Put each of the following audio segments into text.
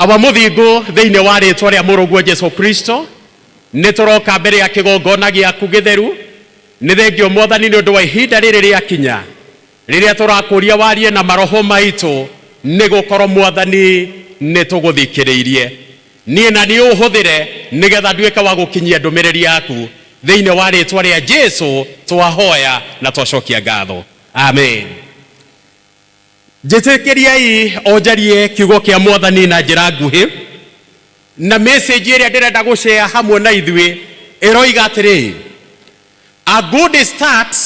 Abamuthingu thiini wa ritwa ria Mũrũguo Jesu Kristo nituroka mbere ya kigongona giaku githeru. Ni thengio Mwathani ni undu wa ihinda riri riakinya riria turakuria warie na maroho maitu ni gukorwo Mwathani ni tuguthikiriirie nie na ni uhuthire nigetha nduike wa gukinyia ndumiriri yaku thiini wa ritwa ria Jesu twahoya na twacokia ngatho, amen. Jitikiriai onjarie kiugo kia Mwathani na njira nguhi na message iria ndirenda gushare hamwe na ithui iroiga atiri: a good start,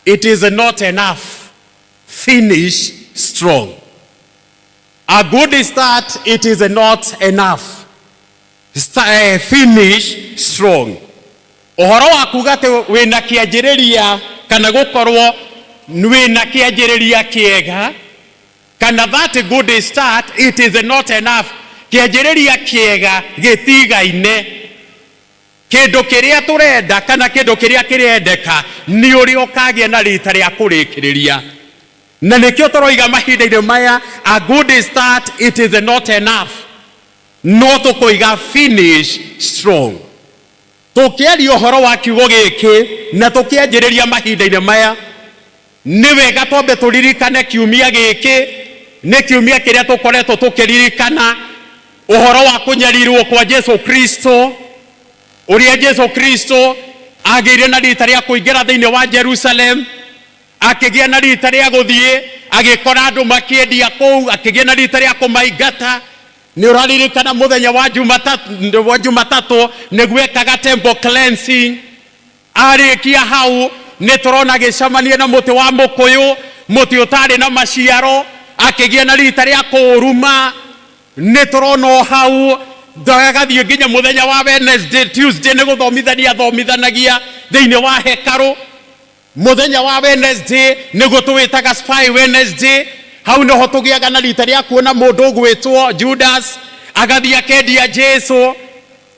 it is not enough, finish strong. A good start, it is not enough, finish strong. Uhoro wa kuga ati wina kianjiriria kana gukorwo wina kianjiriria kiega kana that good start, it is not enough. Kianjiriria kiega gitigaine. Kindu kiria turenda kana kindu kiria kirendeka ni uri ukagia na rita ria kurikiriria. Na nikio turoiga mahinda-ini maya, a good start, it is not enough, no tukuiga finish strong. Tukiaria uhoro wa kiugo giki na tukianjiriria mahinda-ini maya, ni wega twambe turirikane kiumia giki ni kiumia kiria tukoretwo tukiririkana uhoro wa kunyarirwo kwa Jesu Kristo, uria Jesu Kristo agire na rita ria kuingira thiini wa Jerusalem, akigia na rita ria guthie agikora andu makiendia kou, akigia na rita ria kumaingata. Ni uraririkana muthenya wa Jumatatu nigwekaga temple cleansing. Arikia hau ni turona gicamanie na muti wa mukuyu, muti utari na maciaro, akigia na rita ria kuruma. Ni turona hau ndagathie nginya muthenya wa Wednesday, Tuesday ni guthomithania thomithanagia thiini wa hekaru. Muthenya wa Wednesday ni gutuwitaga Spy Wednesday. Hau no tugiaga na rita ria kuona mundu gwitwo Judas agathie akendia Jesu.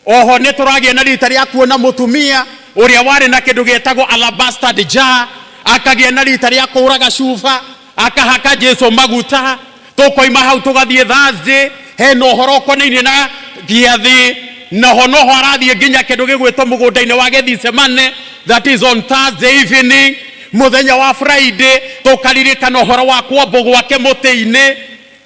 Oho ni turagia na rita ria kuona mutumia uria wari na kindu getagwo alabaster jar, akagia na rita ria kuraga cuba akahaka Jesu maguta. Tukoima hau tugathie Thursday, he no horo konainie na giathi na hono harathie nginya kindu gigwitwo mugunda-ini wa Gethsemane, that is on Thursday evening. Muthenya wa Friday tukaririkana uhoro wa kwambo gwake muti-ini.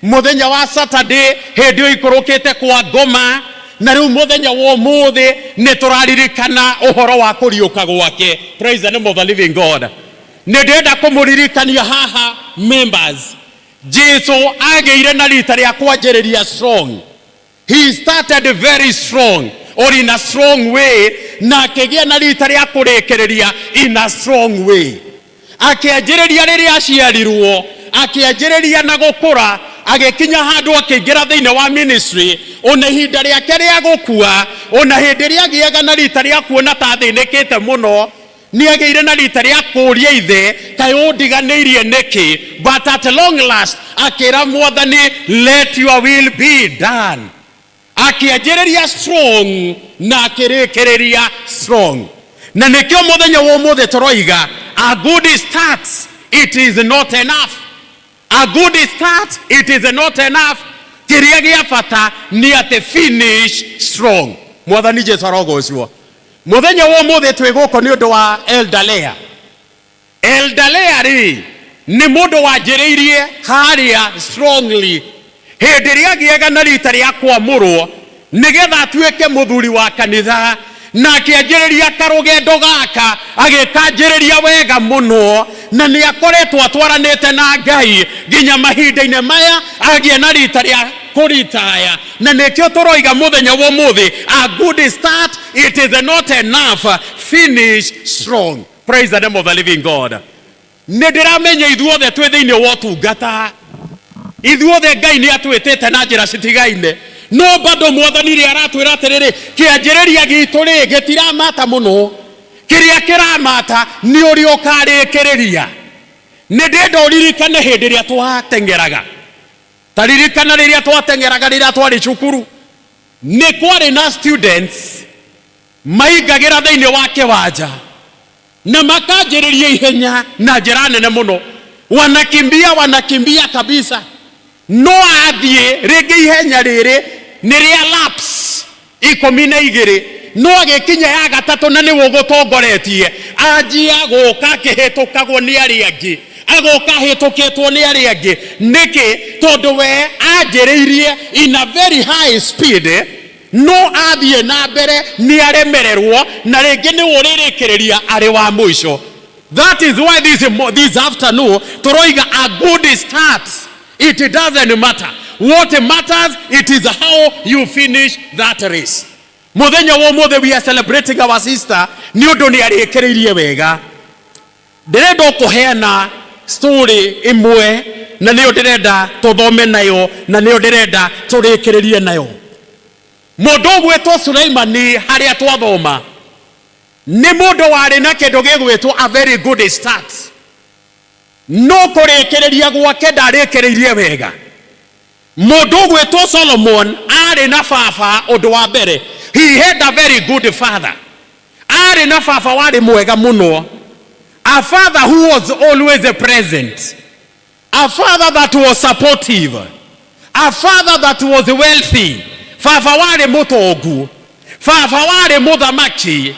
Muthenya wa Saturday hindio ikurukite kwa ngoma, na riu muthenya wa umuthi ni turaririkana uhoro wa kuriuka gwake. Praise the name of the living God. Ni ndenda kumuririkania haha members, Jesu ageire na rita ria kwanjiriria strong. He started very strong, or in a strong way, na akigia na rita ria kurikiriria in a strong way. Akianjiriria riria aciarirwo, akianjiriria na gukura, agikinya handu akiingira thiini wa ministry. Ona ihinda riake ria gukua, ona hindi ria agiaga na rita ria kuona ta thinikite muno, ni ageire na rita ria kuria ithe kaĩ undiganĩirie niki. But at long last akira Mwathani, let your will be done. Akianjiriria strong na akirikiriria strong. Na nikio muthenya wa umuthi turoiga, a good start, it is not enough. A good start, it is not enough. Kiria gia bata ni ati finish strong. Mwathani Jesu arogocwo. Muthenya wa umuthi twi guko ni undu wa Elder Leah. Elder Leah ri ni mundu wanjiriirie haria strongly. Hindi ria giega na rita ria kwamurwo nigetha atuike muthuri wa kanitha, na akianjiriria karugendo gaka agikanjiriria wega muno, na ni akoretwo atwaranite na Ngai nginya mahinda-ini maya agie na rita ria kuritaya. Na nikio turoiga muthenya wa umuthi, a good start, it is not enough, finish strong. Praise the name of the living God. Ni ndiramenya ithuothe twi thiini wa utungata, ithuothe Ngai ni atwitite na njira citigaine, no bado Mwathani ri aratwira atiriri kianjiriria gitu ri gitiramata muno. Kiria kiramata ni uri ukarikiriria. Ni ndenda uririkane hindi ria twatengeraga. Taririkana riria twatengeraga riria twari cukuru, ni kwari na students maigagira thiini wa kiwanja na makanjiriria ihenya na njira nene muno. Wanakimbia kabisa. no athie ringi ihenya riri ni ria laps 12 no agikinya ya gatatu na ni gugutongoretie anjia guka kihitukagwo ni ari angi agoka hitukitwo ni ari angi niki tondu we anjiriirie in a very high speed no athie na mbere ni aremererwo na ringi ni uririkiriria ari wa mwisho. That is why this afternoon turoiga a good start. It doesn't matter what matters, it is how you finish that race. Muthenya wo mothe we are celebrating our sister ni undu ni arikiririe wega. Ndirenda kuheana story imwe na niyo ndirenda tuthome nayo na niyo ndirenda turikiririe nayo. Mundu gwetwo Sulaimani haria twathoma ni mundu wari na kindu gigwetwo a very good start. No kurikiriria gwake ndarikiririe wega. Mundu gwetwo Solomon ari na baba undu wa mbere. He had a very good father. Ari na baba wari mwega muno. A father who was always present. A father that was supportive. A father that was wealthy. Baba wari mutongu. Baba wari muthamaki.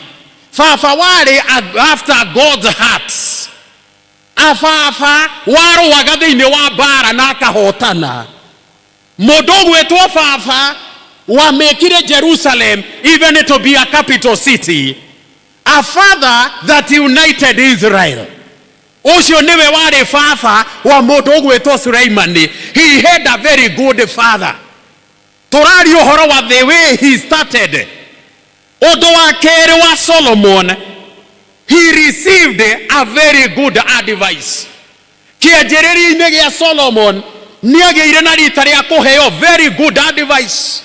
Baba wari after God's heart. Baba warũaga thĩinĩ wa mbara na akahotana. Mũndũ gwetwo baba wamekire Jerusalem even to be a capital city. A father that united Israel. Ucio niwe wari baba wa mũndũ gwetwo Sulaimani. He had a very good father. Turari ũhoro wa the way he started. Ũndũ wa kerĩ wa Solomon, he received a very good advice. Kĩanjĩrĩria-inĩ gĩa Solomon nĩ agĩire na rita rĩa kũheo very good advice.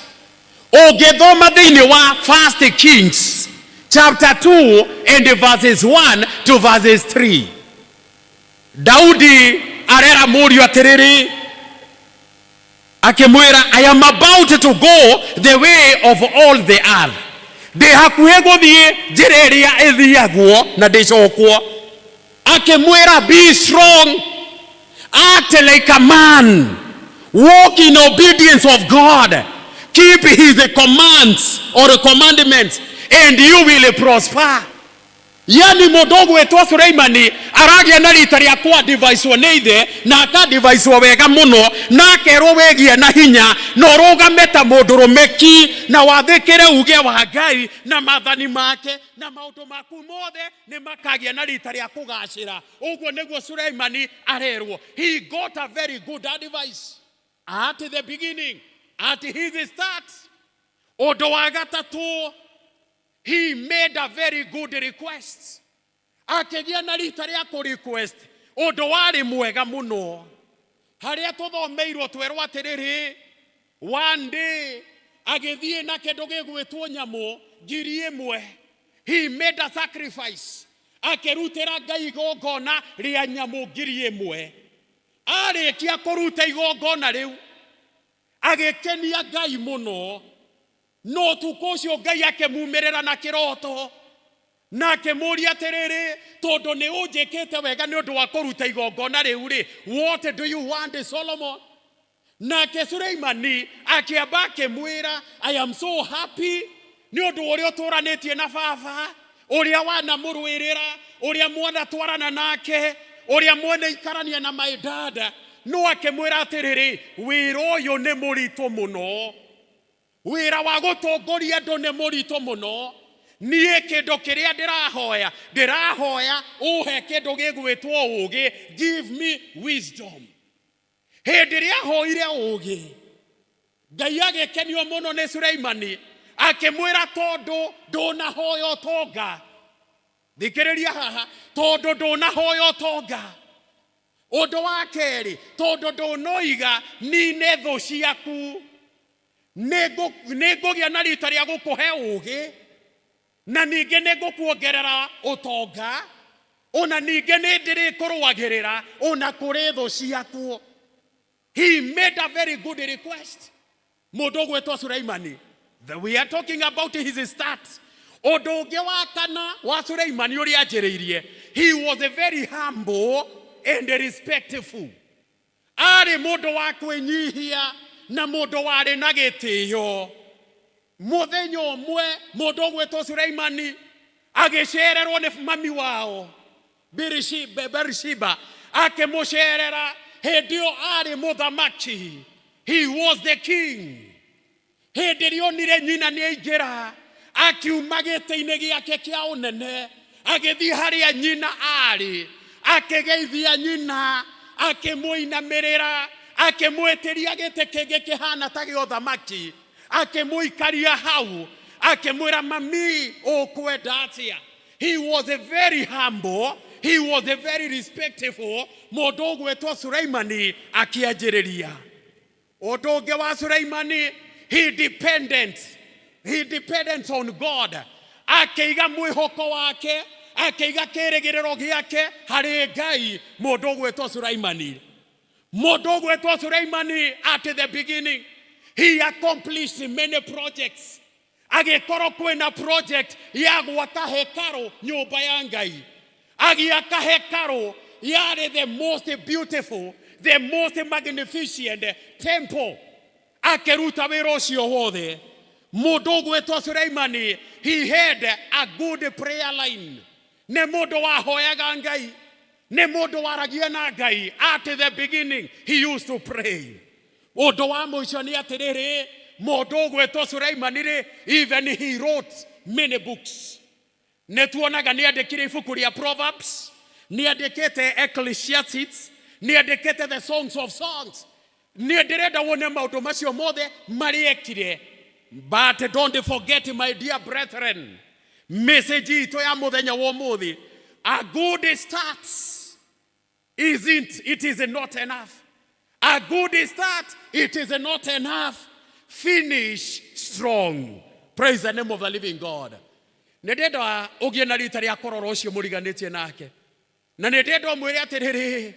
Ũngĩthoma thĩinĩ wa 1 Kings chapter 2 and verses 1 to verses 3. Daudi arera mũriũ atĩrĩrĩ akĩmwĩra, I am about to go the way of all the earth. Ndi hakuhĩ gũthiĩ njĩra ĩrĩa ĩthiagwo na ndĩcokwo. Akĩmwĩra, be strong, act like a man, walk in obedience of God, keep his commands or commandments, and you will prosper. Yani mũndũ gwetwo Sulaimani aragia na rita rĩa kwa device nĩ ithe na aka device wega mũno na akerwo wegie na hinya na ũrũgame ta mũndũrũmeki na wathĩkĩre uge wa Ngai na maathani make na maũndũ maku mothe nĩ makagia na rita rĩa kũgacĩra. Ũguo nĩguo Sulaimani arerwo. He got a very good advice at the beginning, at his start. Ũndũ wa gatatũ, he made a very good request. Akĩgia na rita rĩa kũ request ũndũ warĩ mwega mũno. Harĩa tũthomeirwo twerwo atĩrĩrĩ, one day agĩthiĩ na kĩndũ gĩgwĩtwo nyamũ 1,000. He made a sacrifice. Akĩrutĩra Ngai igongona rĩa nyamũ 1,000. Arĩkia kũruta igongona rĩu agĩkenia Ngai mũno. No tuko ũcio Ngai akĩmuumĩrĩra na kĩroto na akĩmũria atĩrĩrĩ, tondũ nĩ ũnjĩkĩte wega nĩ ũndũ wa kũruta igongona rĩu rĩ, what do you want, Solomon? Nake Sulaimani akĩamba akĩmwĩra, I am so happy nĩ ũndũ ũrĩa ũtũranĩtie na baba, ũrĩa wanamũrũĩrĩra, ũrĩa mwanatwarana nake, ũrĩa mwanaikarania na my dad. No akĩmwĩra atĩrĩrĩ, wĩra ũyũ nĩ mũritũ mũno. Wĩra wa gũtongoria andũ nĩ mũritũ mũno. Niĩ kĩndũ kĩrĩa ndĩrahoya ũhe kĩndũ gĩgwĩtwo ũũgĩ. Give me wisdom. Hĩndĩ ĩrĩa ahoire ũũgĩ, Ngai agĩkenio mũno nĩ Sulaimani. Akĩmwĩra, tondũ ndũnahoya ũtonga. Thikĩrĩria haha, tondũ ndũnahoya ũtonga. Ũndũ wa kerĩ, tondũ ndũnoiga nine thũ ciaku. Nĩngũgĩa na rita rĩa gũkũhe ũũgĩ na ningĩ nĩngũkuongerera ũtonga, ona ningĩ nĩndĩrĩkũrũagĩrĩra ona kũrĩ thũ ciaku. He made a very good request. Mũndũ gwetwo Sulaimani. We are talking about his start. Ũndũ ũngĩ wa kana wa Sulaimani ũrĩa anjĩrĩirie, he was very humble and respectful. ari mundu wa kwinyihia na mundu wari na gitio. Muthenya umwe mundu gwetwo Sulaimani agicererwo ni mami wao Berishiba akimucerera. Hendio ari muthamaki. He was the king. Hendio nire nyina ni aingira akiuma giti-ini giake kia unene agithii haria nyina ari akigeithia nyina akimuinamirira akimwetiria giti kingi kihana ta gia uthamaki akimuikaria hau akimwira mami ukwenda atia. He was a very humble, he was a very respectful mundu gwetwo Sulaimani akianjiriria. Undu ungi wa Sulaimani, he dependent on God. Akiiga mwihoko wake akiiga kirigiriro giake hari Ngai. Mundu gwetwo Sulaimani, mundu gwetwo Sulaimani, at the beginning he accomplished many projects. Agikorwo kwina project ya gwaka hekaru nyumba ya Ngai. Agiaka hekaru yari the most beautiful, the most magnificent temple. Akeruta wira ucio wothe. Mundu gwetwo Sulaimani, he had a good prayer line. Ne mundu wahoyaga Ngai, ne mundu waragia na Ngai. At the beginning he used to pray. Undu wa muico ni atiriri, mundu gwetwo Sulaimani, even he wrote many books. Netuonaga ni andikire ibuku ria Proverbs, ni andikite Ecclesiastes, ni andikite the Songs of Songs. Ni ndirenda wone maundu macio mothe mariekire. But don't forget, my dear brethren, message ito ya muthenya wa umuthi, a good start it is not enough. A good start, it is not enough. Finish strong. Praise the name of the living God. Nededa ogie na rita ria kororo ucio muriganitie nake. Na nededa mwire atiriri,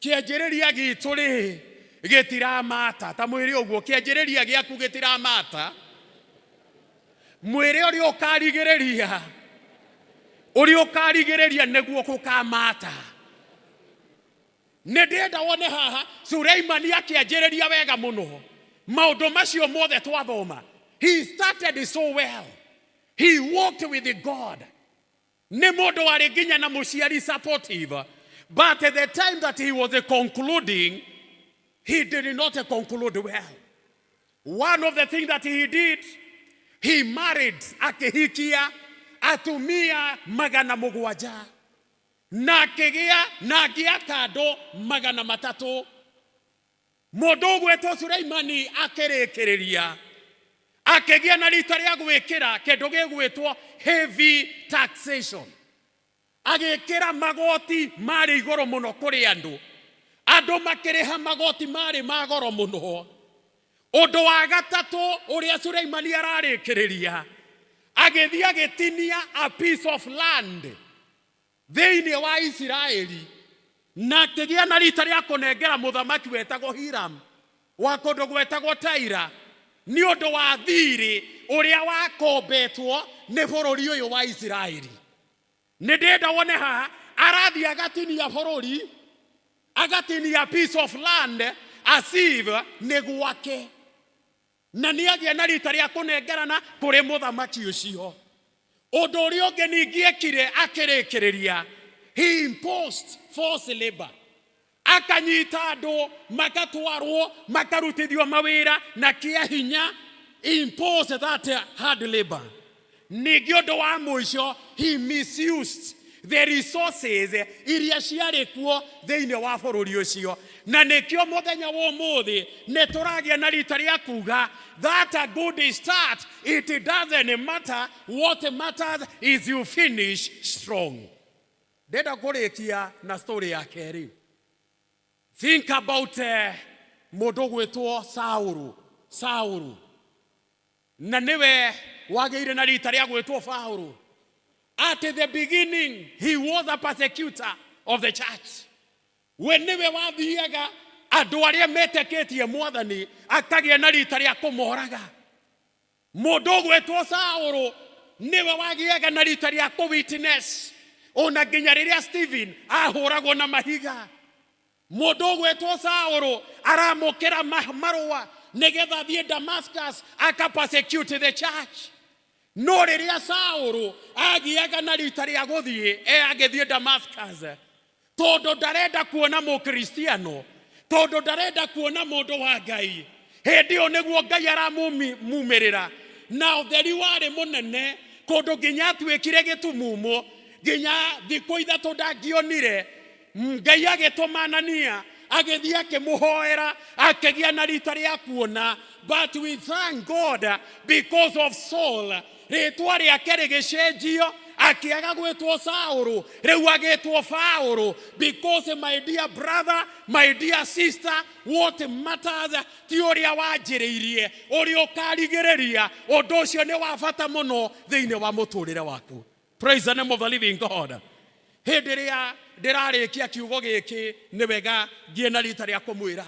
kianjiriria gitu ri gitiramata. Ta mwire uguo kianjiriria giaku gitiramata. Mwire uri ukarigiriria. Uri ukarigiriria neguo gukamata. Nededa wone haha Sulaimani akianjiriria wega muno. Maundu macio mothe twathoma. He started so well. He walked with God. Ne mundu wari nginya na muciari supportive. But at the time that he was concluding, he did not conclude well. One of the things that he did, he married akihikia atumia 700 na akigia na agiaka ando 300. Mundu gwetwo Sulaimani akirikiriria akigia na rita ria gwikira kindu gigwitwo heavy taxation. Agikira magoti mari igoro muno kuri andu. Andu makiriha magoti mari magoro muno. Undu wa gatatu uria Sulaimani ararikiriria, agithia gitinia a piece of land thiini wa Israeli, na kigia na rita ria kunengera muthamaki wetagwo Hiram wa kundu gwetagwo Taira, ni undu wa thiri uria wakombetwo ni bururi uyu wa Israeli. Ni ndenda wone ha arathi agatinia bururi, agatinia piece of land as if ni gwake, na ni agia na rita ria kunengerana kuri muthamaki ucio. Undu uria ungi ningiekire akirikiriria, he imposed forced labor. Akanyita andu magatwarwo makarutithio mawira na kia hinya. Imposed that hard labor. Ningi undu wa muico, he misused the resources iria ciari kuo thiini wa bururi ucio. Na nikio muthenya wa umuthi nituragia na rita ria kuga that a good start, it doesn't matter. What matters is you finish strong. Ndenda kurikia na story ya keri. Think about mundu gwetwo Saulu. Na niwe wageire na rita ria gwetwo Paulo. At the beginning, he was a persecutor of the church. Whenewe wathiaga andu aria meteketie mwathani akagia na rita ria kumoraga. Mundu gwetwo Saulu niwe wagiaga na rita ria ku witness. Ona nginya riria Stephen ahuragwo na mahiga. Mũndũ gwetwo Saũlũ aramũkĩra marũa nĩgetha thiĩ Damascus aka-persecute the church. No rĩrĩa Saũlũ agĩaga na rita rĩa gũthiĩ agĩthiĩ Damascus, tondũ ndarenda kuona mũkristiano, tondũ ndarenda kuona mũndũ wa Ngai, hĩndĩ ĩyo nĩguo Ngai aramumĩrĩra na ũtheri warĩ mũnene, kũndũ nginya atuĩkire gĩtumumu, nginya thikũ ithatũ ndangĩonire. Ngai agĩtũma Anania agĩthiĩ akĩmũhoera, akĩgĩa na rita rĩa kuona. But we thank God because of Saul, rĩtwa rĩake rĩgĩcenjio, akĩaga gwĩtwo Saũlũ, rĩu agĩtwo Paũlũ. Because my dear brother, my dear sister, what matters ti ũrĩa wanjĩrĩirie, ũrĩa ũkarigĩrĩria. Ũndũ ũcio nĩ wa bata mũno thĩinĩ wa mũtũrĩre waku. Praise the name of the living God. Hĩndĩ ĩrĩa ndĩrarĩkia kiugo gĩkĩ nĩ wega ngĩe na rita rĩa kũmwĩra,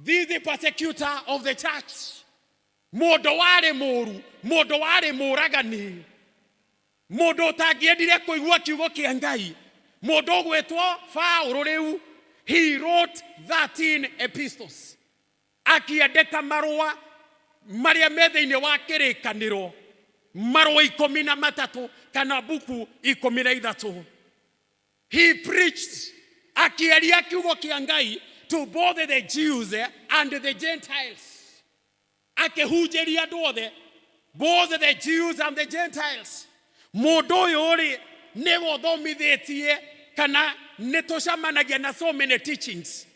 this the persecutor of the church, mũndũ warĩ mũũru, mũndũ warĩ mũũragani, mũndũ ũtangĩendire kũigua kiugo kĩa Ngai, mũndũ ũgwĩtwo Paũlũ. Rĩu he wrote 13 epistles, akĩandĩka marũa marĩa me thĩinĩ wa kĩrĩkanĩro, marũa 13 kana buku 13. He preached, akĩaria kiugo kĩa Ngai to both the Jews and the Gentiles. Akĩhunjĩria andũ othe, both the Jews and the Gentiles. Mũndũ ũyũ rĩ nĩ gũthomithĩtie kana nĩ tũcamanagia na so many teachings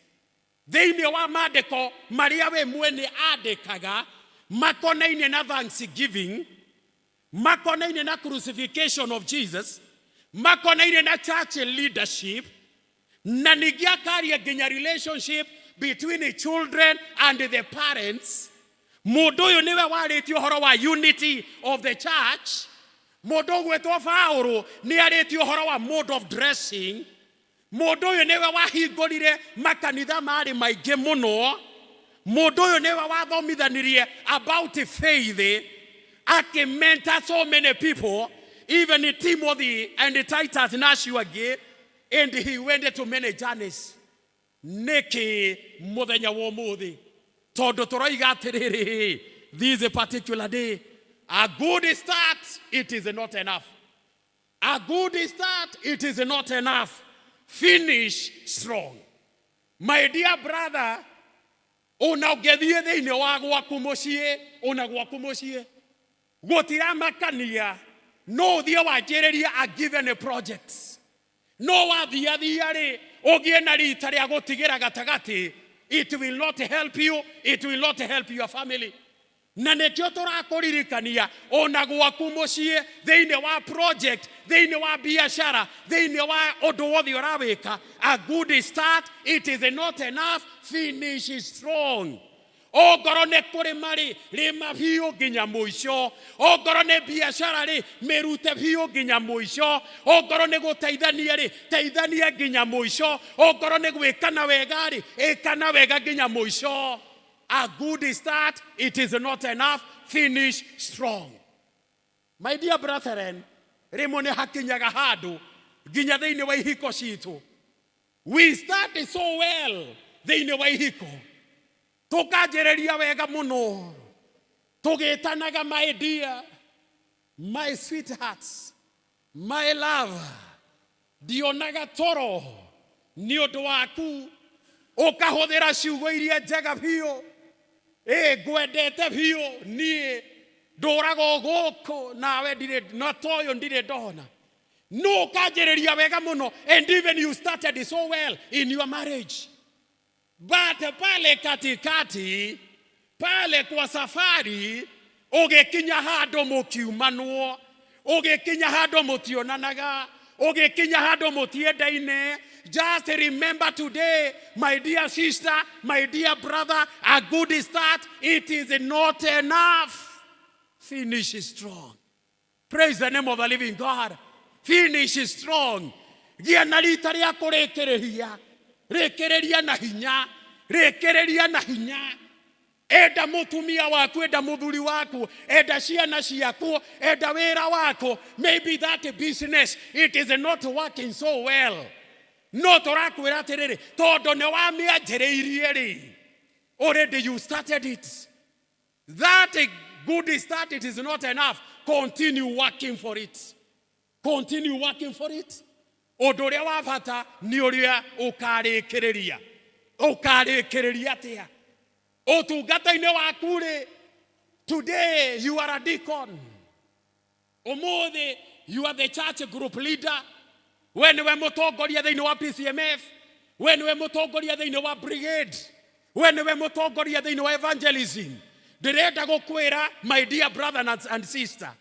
thĩinĩ wa maandĩko marĩa we mwene andĩkaga, makonainie na thanksgiving, makonainie na crucifixion of Jesus, makonainie na church leadership, na ningĩ akaria nginya relationship between the children and the parents. Mũndũ ũyũ nĩwe warĩtie ũhoro wa unity of the church. Mũndũ ũgwĩtwo Paũlũ nĩ arĩtie ũhoro wa mode of dressing. Mũndũ ũyũ nĩwe wahingũrire makanitha marĩ maingĩ mũno. Mũndũ ũyũ nĩwe wathomithanirie about faith, akĩmentor so many people, even Timothy and Titus Nashuage, and he went to many journeys. Nĩkĩ mũthenya wa ũmũthĩ tondũ tũroiga atĩrĩrĩ, this particular day, a good start, it is not enough. A good start, it is not enough. Finish strong. My dear brother, ũnaũgĩthiĩ thĩinĩ wa gwaku mũciĩ, ũna gwaku mũciĩ, gũtiramakania, no ũthiĩ wanjĩrĩria a given projects. No wathiathia rĩ, ũgĩe na rita rĩa gũtigĩra gatagati, it will not help you, it will not help your family. Na nĩkĩo tũrakũririkania ona gwaku mũciĩ, thĩinĩ wa project, thĩinĩ wa biashara, thĩinĩ wa ũndũ wothe ũrawĩka, a good start, it is not enough. Finish strong. Ongoro nĩ kũrĩma rĩ, rĩma biũ nginya mũico. Ongoro nĩ biashara rĩ, mĩrute biũ nginya mũico. Ongoro nĩ gũteithania rĩ, teithania nginya mũico. Ongoro nĩ gwĩkana wega rĩ, ĩkana wega nginya mũico. A good start, it is not enough. Finish strong. My dear brethren, rĩmwe nĩ hakinyaga handũ nginya thĩinĩ wa ihiko citũ. We started so well thĩinĩ wa ihiko, tũkanjĩrĩria wega mũno, tũgĩtanaga my dear, my sweethearts, my love, ndionaga toro nĩ ũndũ waku, ũkahũthĩra ciugo iria njega biũ, ngwendete biũ, niĩ ndũraga gũkũ nawe ndirĩ na toyo ndirĩ ndona. No ũkanjĩrĩria wega mũno, and even you started so well in your marriage. But pale katikati, pale kwa safari, ũgĩkinya handũ mũkiumanwo, ũgĩkinya handũ mũtionanaga, ũgĩkinya handũ mũtiendaine. Just remember today, my dear sister, my dear brother, a good start, it is not enough. Finish strong. Praise the name of the living God. Finish strong. Gĩa na rita rĩa kũrĩkĩrĩria. Rĩkĩrĩria na hinya. Rĩkĩrĩria na hinya. Enda mũtumia waku, enda mũthuri waku, enda ciana ciaku, enda wĩra waku. Maybe that business, it is not working so well. No turakwira atiriri tondo ne wa mianjiriirie ri. Already you started it. That a good start, it is not enough. Continue working for it. Continue working for it. Odoria wa bata ni uria ukarikiriria. Ukarikiriria tia. Otungata-ine waku ri. Today you are a deacon. Omothe you are the church group leader. When we mutongoria thiini wa PCMF, when we mutongoria thiini wa brigade, when we mutongoria thiini wa evangelism, ndirenda gukwira my dear brother and sister,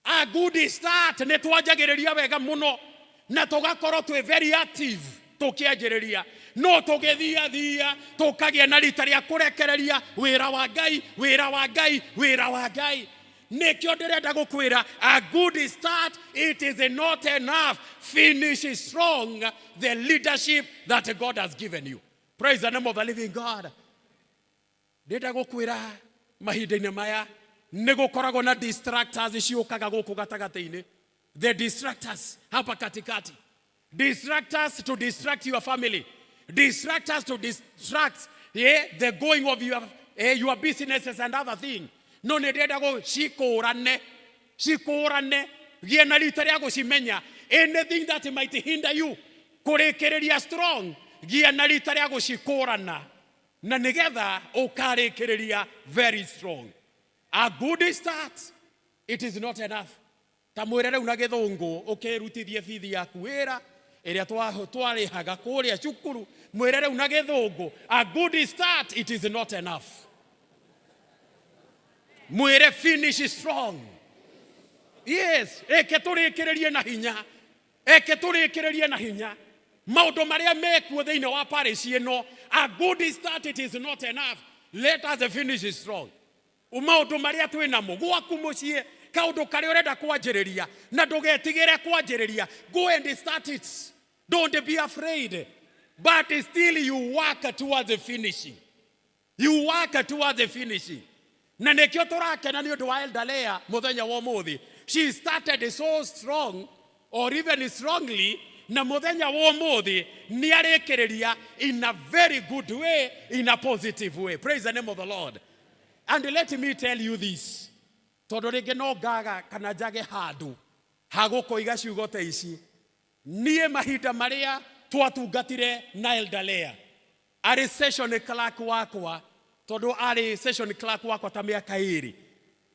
a good start ne twanjagiriria wega muno na tugakorwo twi very active tukianjiriria no tugithia tukagia na rita ria kurekereria wira wa Ngai wira wa Ngai wira wa Ngai. Nekio ndirenda gukwira a good start, it is not enough. Finish strong the leadership that God has given you. Praise the name of the living God. Ndirenda gukwira mahinda-ini maya nigukoragwo na distractors ciukaga guku gatagati-ini. The distractors hapa katikati. Distractors to distract your family. Distractors to distract the going of your businesses and other things. No ndirenda go shikurane gie na rita ria gucimenya. Anything that might hinder you kurikiriria strong gie na rita ria gucikurana na nigetha ukarikiriria very strong. A good start, it is not enough. Ta mwirere una githungu ukirutithie fithi yaku wira iria twarihaga kuria cukuru. Mwirere una githungu. A good start, it is not enough. Mwire finish strong. Yes, eke turikiririe na hinya. Eke turikiririe na hinya. Maundu maria mekuo thiini wa parish ino, a good start, it is not enough. Let us finish strong. Maundu maria twinamo gwaku mucii kaundu karia urenda kwanjiriria na ndugetigire kwanjiriria, go and start it. Don't be afraid, but still you work towards the finishing. You work towards the finishing. Na nekio turakena ni undu wa Eldalea muthenya wa umuthi. She started so strong or even strongly, na muthenya wa umuthi ni arikiriria in a very good way, in a positive way. Praise the name of the Lord. And let me tell you this. Tondu ringi no ngaga kana njage handu hagukoiga ciugo ta ici. Nie mahinda maria twatungatire na Eldalea ari session clerk wakwa, tondu ari session clerk wakwa ta miaka iri.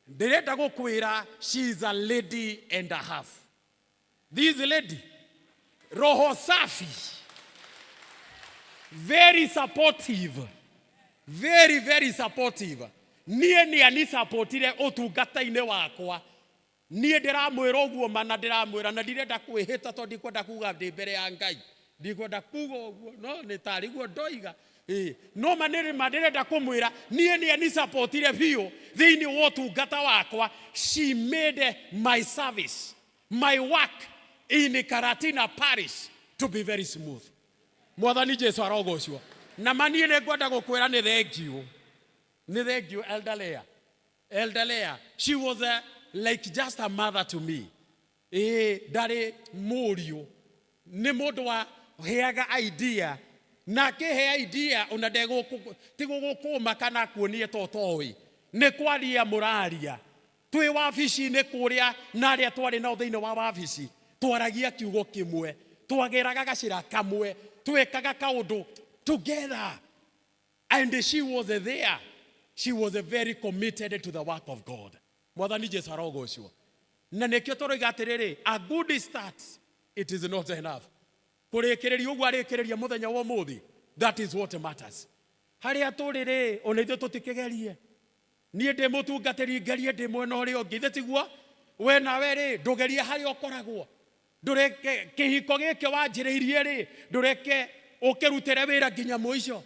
Ndirenda gukwira she is a lady and a half. This lady roho safi, very supportive, very supportive. Nie ni ani supportire utungata-ine wakwa. Nie ndiramwira uguo mana ndiramwira na ndirenda kwihita tondu ndikwenda kuga ndi mbere ya Ngai. Ndikwenda kuga uguo no ni tari guo ndoiga. No manere ndirenda kumwira nie ni ani supportire biu thiini wa utungata wakwa. She made my service, my work in Karatina parish to be very smooth. Mwathani Jesu arogocwo. Na manie ne ngwenda gukwira ni thank you. Ni thank you Eldalea. Eldalea, she was like just a mother to me. Ndari murio ni mundu wa heaga idea na ke he idea ona ndego tigugukuma kana kuonie totoi ni kwaria muraria twi wabici ni kuria na aria twari na thiini wa wabici twaragia kiugo kimwe twageraga gacira kamwe twekaga kaundu together, and she was there. She was very committed to the work of God. Mwathani Jesu arogocwo. Na nekio toroiga atiriri, a good start, it is not enough. Kurikiriria ugu arikiriria muthenya wa umuthi, that is what matters. Haria turiri ona ithu tutikigerie. Nie ndi mutungatiri ngerie ndi mwena uria ungi thitiguo we nawe ri ndugerie haria ukoragwo. Ndureke kihiko giki wanjiriirie ri ndureke ukirutire wira nginya muico.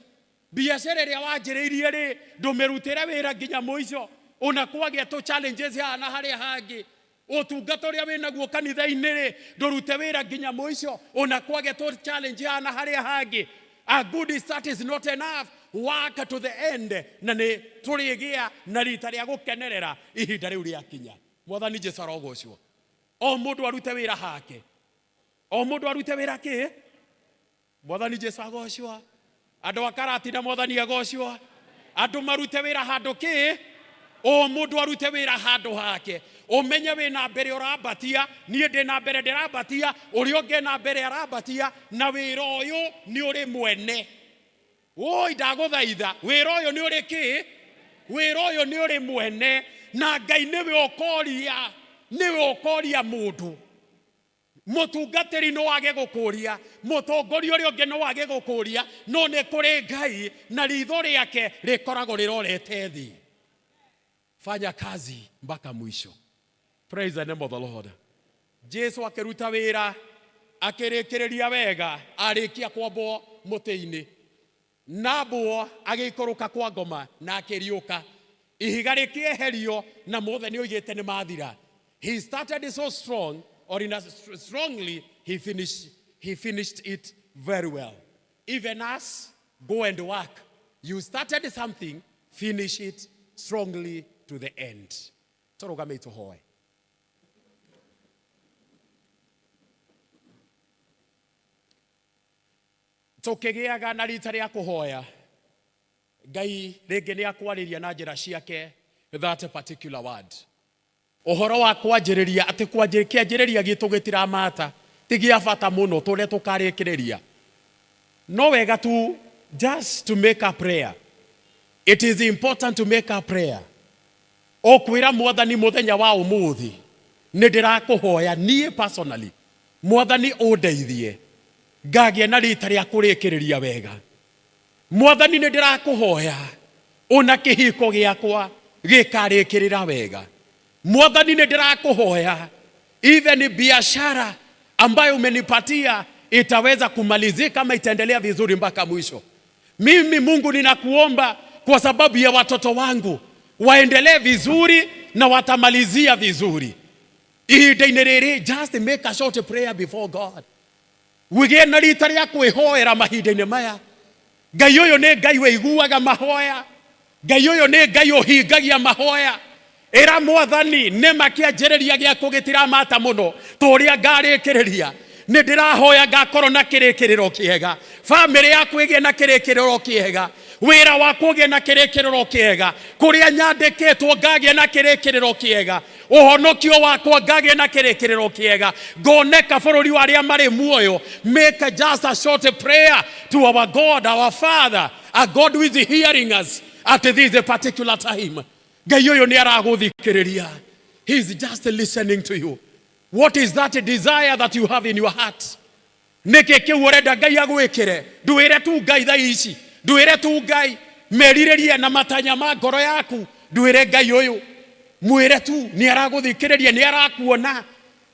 Biashara ria wanjiriirie ri ndumirutire wira nginya muico. Ona kwagia to challenges hana haria hangi. Utungata uria winaguo kanitha-ini ri ndurute wira nginya muico. Ona kwagia to challenge hana haria hangi. A good start is not enough. Work to the end. Na ni turigia na rita ria gukenerera ihinda riu riakinya. Mwathani Jesu arogocwo. O mundu arute wira hake. O mundu arute wira ki? Mwathani Jesu agocwo. Andu akaratina Mwathani agocwo. Andu marute wira handu ki? O mundu arute wira handu hake. Umenye wina mbere urabatia, nie ndi na mbere ndirabatia, uri unge na mbere arabatia, na wira uyu ni uri mwene. Oi ndaguthaitha, wira uyu ni uri ki? Wira uyu ni uri mwene, na Ngai niwe ukoria mundu. Mutungatiri no wage gukuria, mutongoria uri unge no wage gukuria, no ni kuri Ngai na ritho riake rikoragwo rirorete thi. Fanya kazi mpaka mwisho. Praise the name of the Lord. Jesu akiruta wira, akirikiriria wega, arikia kwambo muti-ini. Nabo agikoroka kwa ngoma na akiriuka. Ihiga rikieherio na mothe ni oigite ni mathira. He started so strong, or strongly, he finished it very well. Even us, go and work. You started something, finish it strongly to the end. Torogame tuhoe. Tukigiaga na rita ria kuhoya, Ngai ringi ni akwariria na njira ciake that particular word. Uhoro wa kwanjiriria ati kwanjiriria gitu gitiramata tigia bata muno tore tukarikiriria. No wega tu just to make a prayer. It is important to make a prayer. Okwira Mwathani muthenya wa umuthi ni ndirakuhoya nie personally. Mwathani undeithie ngagie na rita ria kurikiriria wega. Mwathani ni ndirakuhoya ona kihiko giakwa gikarikirira wega. Mwathani ni ndirakuhoya even biashara ambayo umenipatia itaweza kumalizika kama itaendelea vizuri mpaka mwisho. Mimi Mungu ninakuomba kwa sababu ya watoto wangu waendelee vizuri na watamalizia vizuri. Just make a short prayer before God. Wige na rita ria kwihoera mahinda-ini maya. Ngai uyu ni Ngai wiguaga mahoya. Ngai uyu ni Ngai uhingagia mahoya. Era Mwathani ne makianjiriria gia kugitira mata muno turia ngarikiriria. Ni ndirahoya ngakorwo na kirikiriro kiega. Family yaku igie na kirikiriro kiega. Wira waku ugie na kirikiriro kiega. Kuria nyandikitwo ngagie na kirikiriro kiega. Uhonokio wakwa ngagie na kirikiriro kiega. Ngoneka bururi wa aria mari muoyo. Make just a short prayer to our God, our Father, a God who is hearing us at this particular time. Ngai uyu ni araguthikiriria. He is just listening to you. What is that desire that you have in your heart? Niki kiu urenda Ngai agwikire. Nduire tu Ngai thaa ici. Nduire tu Ngai meriririe na matanya ma ngoro yaku. Nduire Ngai uyu. Mwire tu ni araguthikiriria, ni arakuona.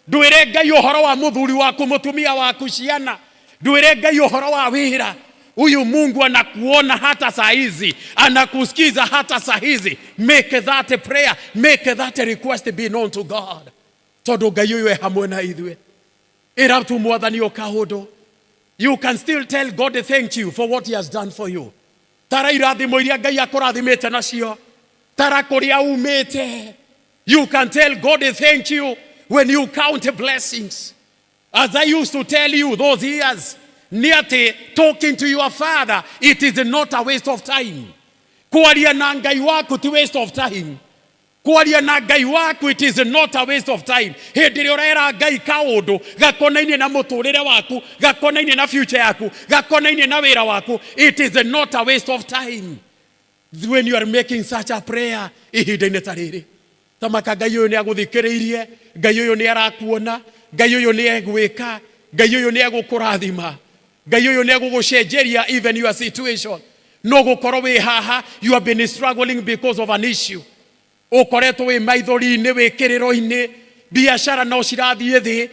Nduire Ngai uhoro wa muthuri waku, mutumia waku, ciana. Nduire Ngai uhoro wa wira. Huyu Mungu anakuona hata saa hizi, anakusikiza hata saa hizi. Make that prayer, make that request be known to God. Tondu Ngai uyu hamwe na ithuĩ. Ira tu Mwathani ukahundo. You can still tell God thank you for what he has done for you. Tara irathimo iria Ngai akurathimite nacio. Tara kuria umite. You can tell God thank you when you count blessings. As I used to tell you those years, niate talking to your father, it is not a waste of time. Kwaria na Ngai waku ti waste of time. Kwaria na Ngai waku, it is not a waste of time. Hindi ria urera Ngai kaundu gakonainie na muturire waku, gakonainie na future yaku, gakonainie na wira waku, it is not a waste of time. When you are making such a prayer, ihinda-ini ta riri, tamaka Ngai uyu ni aguthikiriirie, Ngai uyu ni arakuona, Ngai uyu ni egwika, Ngai uyu ni egukurathima, Ngai uyu ni egugucenjeria even your situation. No gukorwo wi haha, you have been struggling because of an issue. Ukoretwo wi maithori-ini, wi kiriro-ini, biashara no cirathie thi,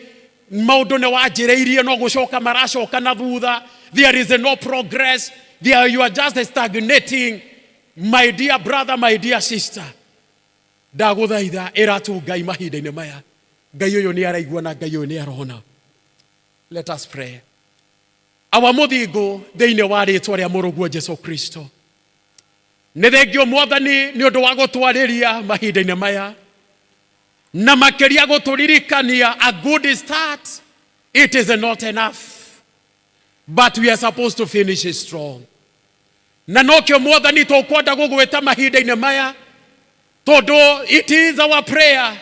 maundu ni wanjiriirie no gucoka maracoka na thutha. There is no progress. There you are just stagnating. My dear brother, my dear sister, ndaguthaitha ira tu Ngai mahinda-ini maya. Ngai uyu ni araigua na Ngai uyu ni arona. Let us pray. Our muthingu thiini wa ritwa ria muruguo Jesu Kristo. Ni thengio Mwathani ni undu wa gutwariria mahinda-ini maya. Na makiria guturirikania a good start, it is not enough. but we are supposed to finish strong. Na nokyo mwathani tukwenda gugwita mahinda-ini maya todo it is our prayer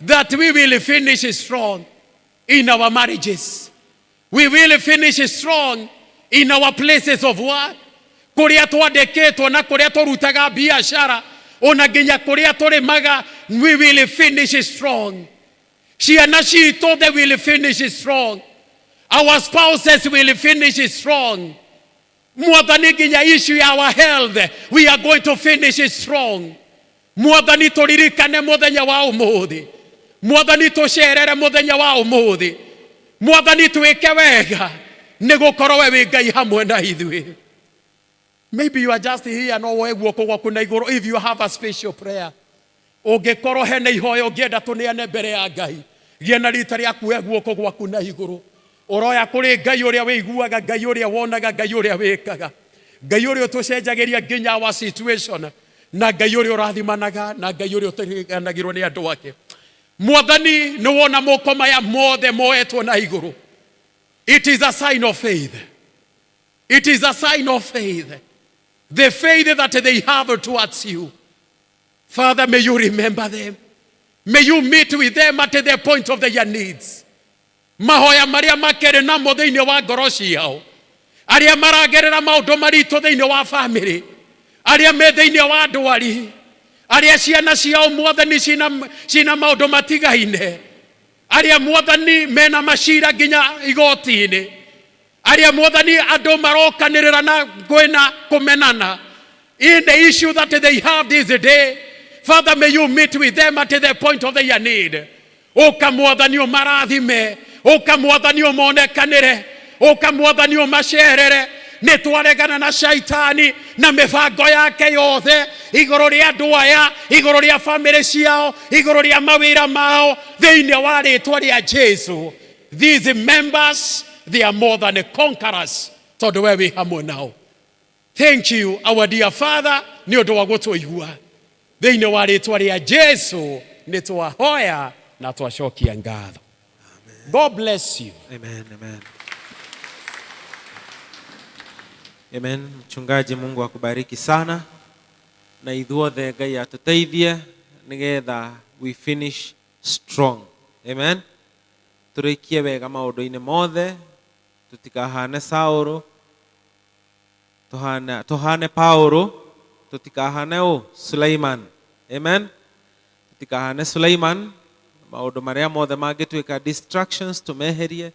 that we will finish strong in our marriages. We will finish strong in our places of work. Kuria twandikitwo na kuria turutaga biashara ona nginya kuria turimaga, we will finish strong. Ciana citũ, they will finish strong. Our spouses will finish strong. Mwathani nginya issue ya our health, we are going to finish strong. Mwathani turirikane muthenya wa umuthi. Mwathani tucerere muthenya wa umuthi. Mwathani twike wega nigukorwo we wi Ngai hamwe na ithuĩ. Maybe you are just here no we guoko gwaku na iguru. If you have a special prayer, ungikorwo hena ihoyo ungienda tuneane mbere ya Ngai, gie na rita riaku we guoko gwaku na iguru. Uroya kuri Ngai uria wiguaga, Ngai uria wonaga, Ngai uria wikaga, Ngai uria tucenjagiria nginya our situation, na Ngai uria urathimanaga, na Ngai uria utiriganagirwo ni andu ake. Mwathani ni wona moko maya mothe moetwo na iguru. It is a sign of faith. It is a sign of faith. The faith that they have towards you. Father, may you remember them. May you meet with them at the point of their needs. Mahoya maria makere namo thiini wa ngoro ciao, aria maragerera maundu maritu thiini wa family, aria me thiini wa ndwari, aria ciana ciao Mwathani cina maundu matigaine, aria Mwathani mena macira nginya igoti-ini, aria Mwathani andu marokanirira na kwina kumenana in the issue that they have this day. Father, may you meet with them at the point of their need. Oka Mwathani umarathime, oka Mwathani umonekanire, oka Mwathani umacerere. Nitwaregana na shaitani na mibango yake yothe iguru ria andu aya, iguru ria family ciao, iguru ria mawira mao thiini wa ritwa ria Jesu. These members, they are more than conquerors tondu we wi hamwe nao. Thank you, our dear Father, ni undu wa gutũigua thiini wa ritwa ria Jesu nitwahoya na twacokia ngatho. God bless you. Amen, amen. Amen. Mchungaji, Mungu akubariki sana. Na ithuothe Ngai atuteithie nigetha we finish strong. Amen. Turikie wega maundu-ini mothe, tutikahane Sauro, tuhane Paulo, tutikahane Suleiman. Amen. Tutikahane Suleiman, maundu maria mothe mangituika distractions tumeherie,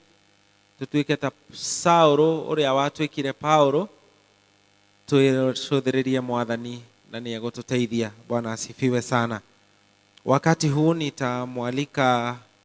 tutuike ta Sauro uria watuikire Paulo, tuicũthĩrĩrie Mwathani na nĩegũtũteithia. Bwana asifiwe sana. Wakati huu nitamwalika